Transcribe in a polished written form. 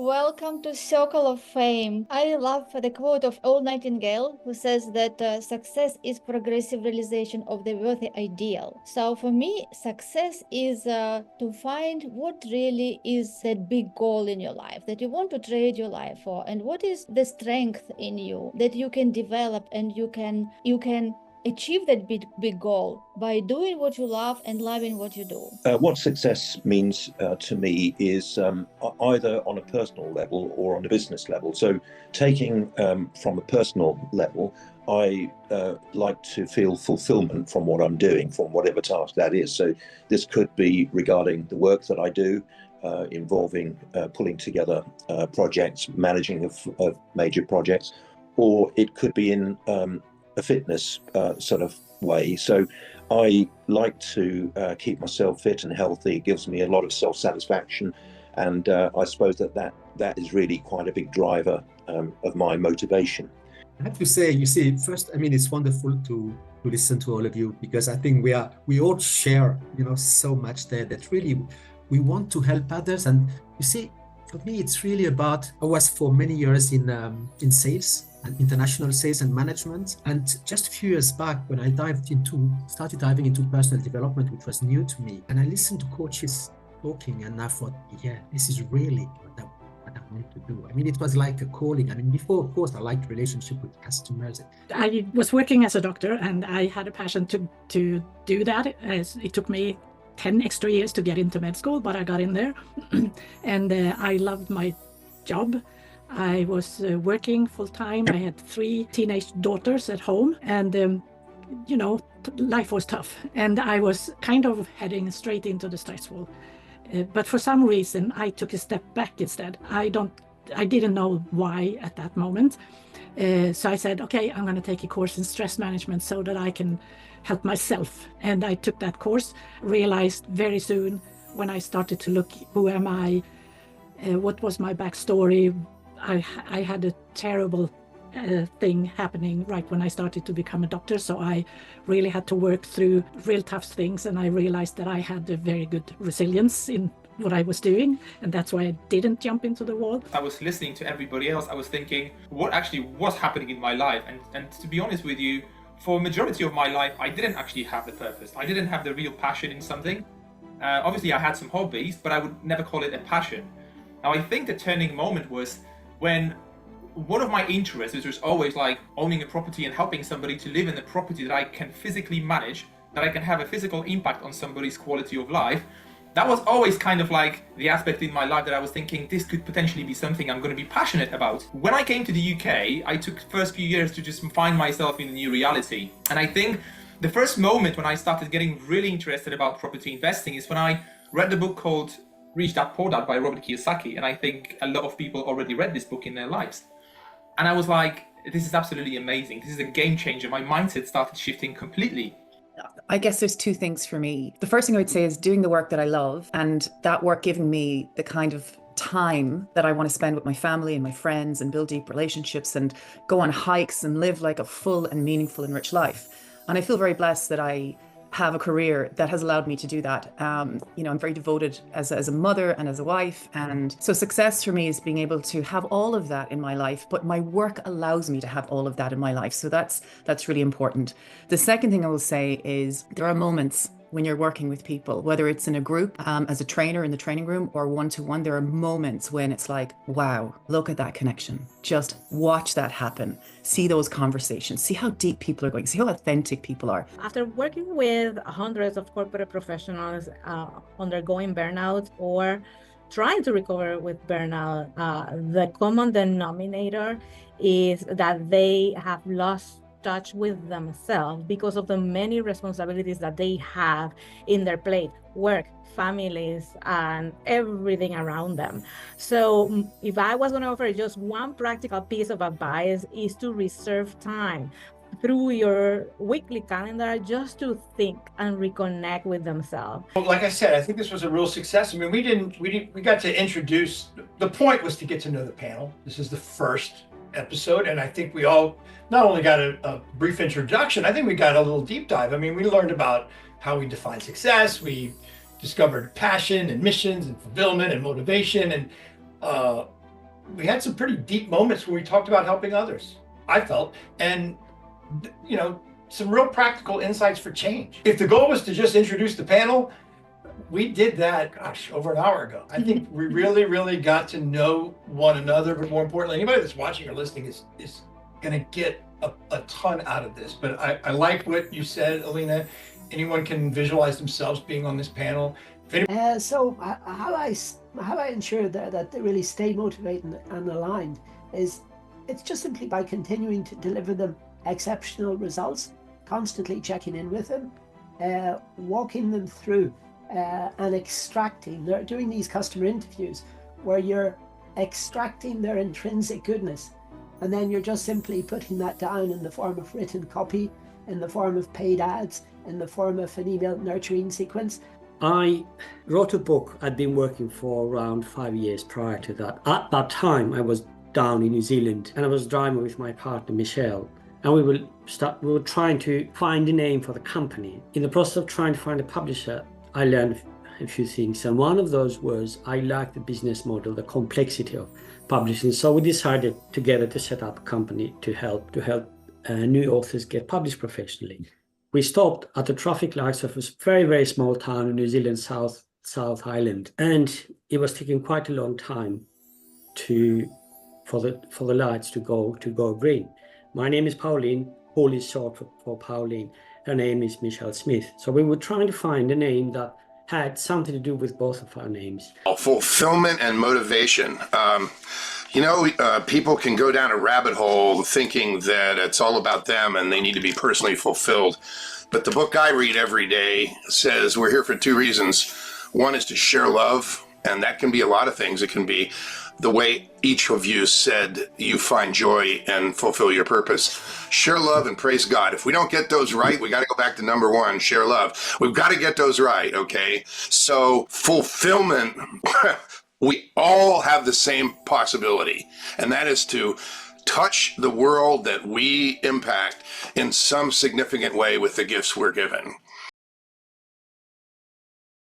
Welcome to Circle of Fame. I love the quote of Earl Nightingale, who says that success is progressive realization of the worthy ideal. So for me, success is to find what really is that big goal in your life that you want to trade your life for, and what is the strength in you that you can develop and you can achieve that big goal by doing what you love and loving what you do. What success means to me is either on a personal level or on a business level. So taking from a personal level, I like to feel fulfillment from what I'm doing, from whatever task that is. So this could be regarding the work that I do, involving pulling together projects, managing of major projects, or it could be in a fitness sort of way. So I like to keep myself fit and healthy. It gives me a lot of self-satisfaction, and I suppose that is really quite a big driver of my motivation. I have to say, you see, first, I mean, it's wonderful to listen to all of you, because I think we all share, so much there that really we want to help others. And you see, for me, it's really about, I was for many years in sales, and international sales and management. And just a few years back, when I started diving into personal development, which was new to me, and I listened to coaches talking, and I thought, yeah, this is really what I want to do. I mean, it was like a calling. I mean, before, of course, I liked relationship with customers. I was working as a doctor, and I had a passion to do that. As it took me 10 extra years to get into med school, but I got in there. And I loved my job. I was working full time. I had 3 teenage daughters at home, and life was tough, and I was kind of heading straight into the stressful. But for some reason, I took a step back instead. I didn't know why at that moment. So I said, okay, I'm going to take a course in stress management so that I can help myself. And I took that course, realized very soon when I started to look, who am I? What was my backstory? I had a terrible thing happening right when I started to become a doctor. So I really had to work through real tough things. And I realized that I had a very good resilience in what I was doing. And that's why I didn't jump into the wall. I was listening to everybody else. I was thinking what actually was happening in my life. And to be honest with you, for a majority of my life, I didn't actually have the purpose. I didn't have the real passion in something. Obviously, I had some hobbies, but I would never call it a passion. Now, I think the turning moment was when one of my interests was always like owning a property and helping somebody to live in the property that I can physically manage, that I can have a physical impact on somebody's quality of life. That was always kind of like the aspect in my life that I was thinking this could potentially be something I'm going to be passionate about. When I came to the UK, I took the first few years to just find myself in a new reality. And I think the first moment when I started getting really interested about property investing is when I read the book called Rich Dad Poor Dad by Robert Kiyosaki. And I think a lot of people already read this book in their lives. And I was like, this is absolutely amazing. This is a game changer. My mindset started shifting completely. I guess there's 2 things for me. The first thing I would say is doing the work that I love, and that work giving me the kind of time that I want to spend with my family and my friends and build deep relationships and go on hikes and live like a full and meaningful and rich life. And I feel very blessed that I have a career that has allowed me to do that. I'm very devoted as a mother and as a wife. And so success for me is being able to have all of that in my life, but my work allows me to have all of that in my life. So that's really important. The second thing I will say is there are moments when you're working with people, whether it's in a group, as a trainer in the training room or one-to-one, there are moments when it's like, wow, look at that connection. Just watch that happen. See those conversations, see how deep people are going, see how authentic people are. After working with hundreds of corporate professionals undergoing burnout or trying to recover with burnout, the common denominator is that they have lost touch with themselves because of the many responsibilities that they have in their plate, work, families, and everything around them. So if I was going to offer just one practical piece of advice, is to reserve time through your weekly calendar just to think and reconnect with themselves. Well, like I said, I think this was a real success. I mean, we got to introduce, the point was to get to know the panel. This is the first episode, and I think we all not only got a brief introduction, I think we got a little deep dive. I mean, we learned about how we define success. We discovered passion and missions and fulfillment and motivation, and we had some pretty deep moments when we talked about helping others, I felt, and some real practical insights for change. If the goal was to just introduce the panel, we did that, over an hour ago. I think we really, really got to know one another, but more importantly, anybody that's watching or listening is going to get a ton out of this. But I like what you said, Alina. Anyone can visualize themselves being on this panel. So how I ensure that they really stay motivated and aligned is it's just simply by continuing to deliver them exceptional results, constantly checking in with them, walking them through and extracting. They're doing these customer interviews where you're extracting their intrinsic goodness, and then you're just simply putting that down in the form of written copy, in the form of paid ads, in the form of an email nurturing sequence. I wrote a book. I'd been working for around 5 years prior to that. At that time, I was down in New Zealand and I was driving with my partner, Michelle. And we were trying to find a name for the company. In the process of trying to find a publisher, I learned a few things. And one of those was I liked the business model, the complexity of publishing. So we decided together to set up a company to help new authors get published professionally. We stopped at the traffic lights of a very, very small town in New Zealand, South Island. And it was taking quite a long time for the lights to go green. My name is Pauline. Paul is short for Pauline. Her name is Michelle Smith. So we were trying to find a name that had something to do with both of our names. Fulfillment and motivation. People can go down a rabbit hole thinking that it's all about them and they need to be personally fulfilled. But the book I read every day says we're here for two reasons. One is to share love, and that can be a lot of things. It can be the way each of you said you find joy and fulfill your purpose. Share love and praise God. If we don't get those right, we got to go back to number one, share love. We've got to get those right, okay? So fulfillment, we all have the same possibility, and that is to touch the world that we impact in some significant way with the gifts we're given.